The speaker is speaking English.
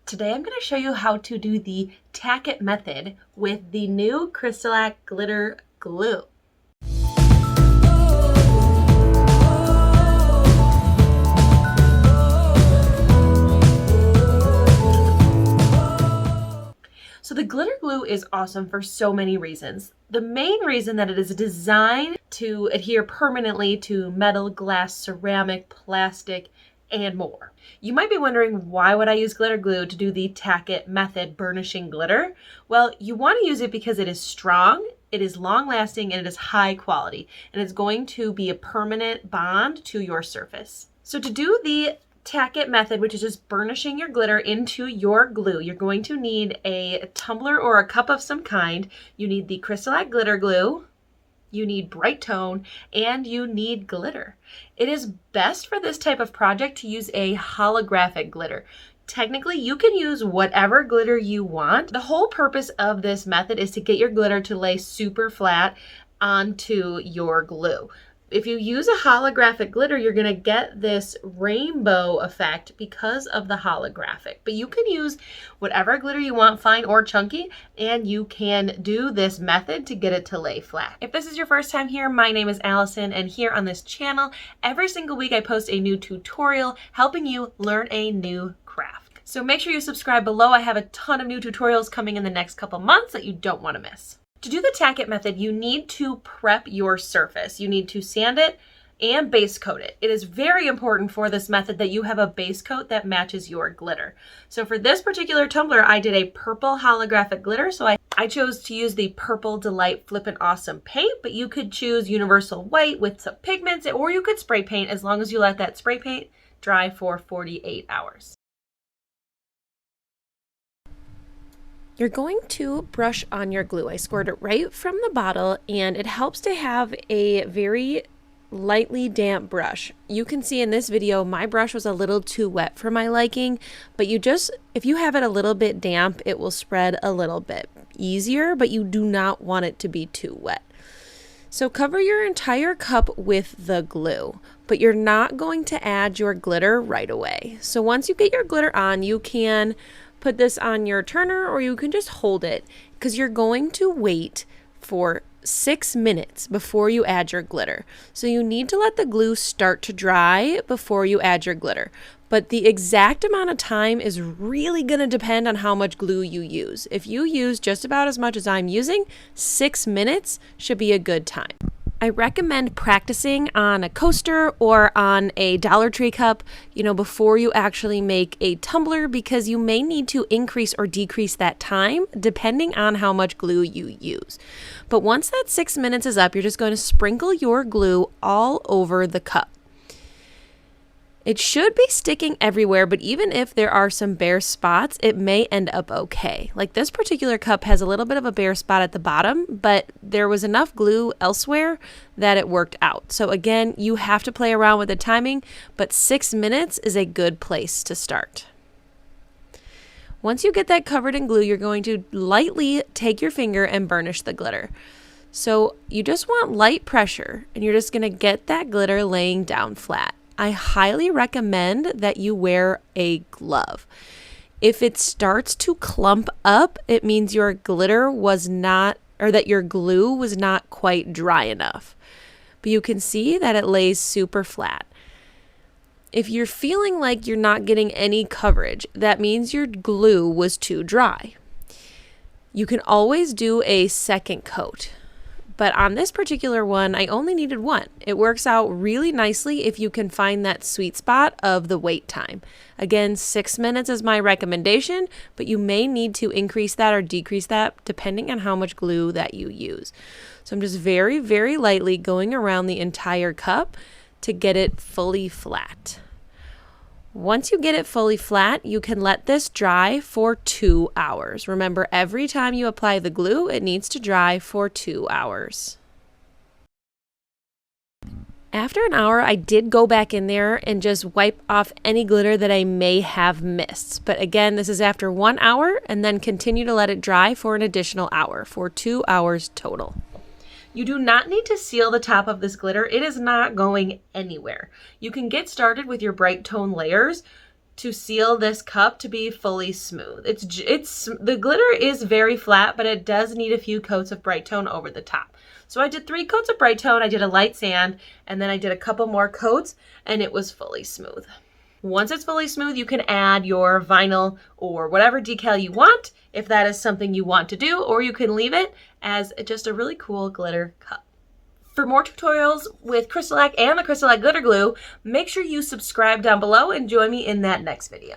Today I'm going to show you how to do the Tack-it method with the new CrystaLac Glitter Glue. So the glitter glue is awesome for so many reasons. The main reason that it is designed to adhere permanently to metal, glass, ceramic, plastic, and more. You might be wondering, why would I use glitter glue to do the Tack-it method burnishing glitter? Well, you want to use it because it is strong, it is long lasting, and it is high quality, and it's going to be a permanent bond to your surface. So to do the Tack-it method, which is just burnishing your glitter into your glue, you're going to need a tumbler or a cup of some kind. You need the CrystaLac Glitter Glue, you need bright tone, and you need glitter. It is best for this type of project to use a holographic glitter. Technically, you can use whatever glitter you want. The whole purpose of this method is to get your glitter to lay super flat onto your glue. If you use a holographic glitter, you're going to get this rainbow effect because of the holographic. But you can use whatever glitter you want, fine or chunky, and you can do this method to get it to lay flat. If this is your first time here, my name is Allison, and here on this channel, every single week I post a new tutorial helping you learn a new craft. So make sure you subscribe below. I have a ton of new tutorials coming in the next couple months that you don't want to miss. To do the Tack-it method, you need to prep your surface. You need to sand it and base coat it. It is very important for this method that you have a base coat that matches your glitter. So for this particular tumbler, I did a purple holographic glitter. So I chose to use the Purple Delight Flippin' Awesome paint, but you could choose universal white with some pigments, or you could spray paint as long as you let that spray paint dry for 48 hours. You're going to brush on your glue. I squirt it right from the bottle, and it helps to have a very lightly damp brush. You can see in this video, my brush was a little too wet for my liking, but if you have it a little bit damp, it will spread a little bit easier, but you do not want it to be too wet. So cover your entire cup with the glue, but you're not going to add your glitter right away. So once you get your glitter on, you can put this on your turner, or you can just hold it, because you're going to wait for 6 minutes before you add your glitter. So you need to let the glue start to dry before you add your glitter. But the exact amount of time is really going to depend on how much glue you use. If you use just about as much as I'm using, 6 minutes should be a good time. I recommend practicing on a coaster or on a Dollar Tree cup, before you actually make a tumbler, because you may need to increase or decrease that time depending on how much glue you use. But once that 6 minutes is up, you're just going to sprinkle your glue all over the cup. It should be sticking everywhere, but even if there are some bare spots, it may end up okay. Like this particular cup has a little bit of a bare spot at the bottom, but there was enough glue elsewhere that it worked out. So again, you have to play around with the timing, but 6 minutes is a good place to start. Once you get that covered in glue, you're going to lightly take your finger and burnish the glitter. So you just want light pressure, and you're just going to get that glitter laying down flat. I highly recommend that you wear a glove. If it starts to clump up, it means your glitter was not, or that your glue was not quite dry enough. But you can see that it lays super flat. If you're feeling like you're not getting any coverage, that means your glue was too dry. You can always do a second coat. But on this particular one, I only needed one. It works out really nicely if you can find that sweet spot of the wait time. Again, 6 minutes is my recommendation, but you may need to increase that or decrease that depending on how much glue that you use. So I'm just very, very lightly going around the entire cup to get it fully flat. Once you get it fully flat, you can let this dry for 2 hours. Remember, every time you apply the glue, it needs to dry for 2 hours. After an hour, I did go back in there and just wipe off any glitter that I may have missed. But again, this is after 1 hour, and then continue to let it dry for an additional hour, for 2 hours total. You do not need to seal the top of this glitter. It is not going anywhere. You can get started with your bright tone layers to seal this cup to be fully smooth. It's the glitter is very flat, but it does need a few coats of bright tone over the top. So I did 3 coats of bright tone, I did a light sand, and then I did a couple more coats, and it was fully smooth. Once it's fully smooth, you can add your vinyl or whatever decal you want, if that is something you want to do, or you can leave it as just a really cool glitter cup. For more tutorials with CrystaLac and the CrystaLac Glitter Glue, make sure you subscribe down below and join me in that next video.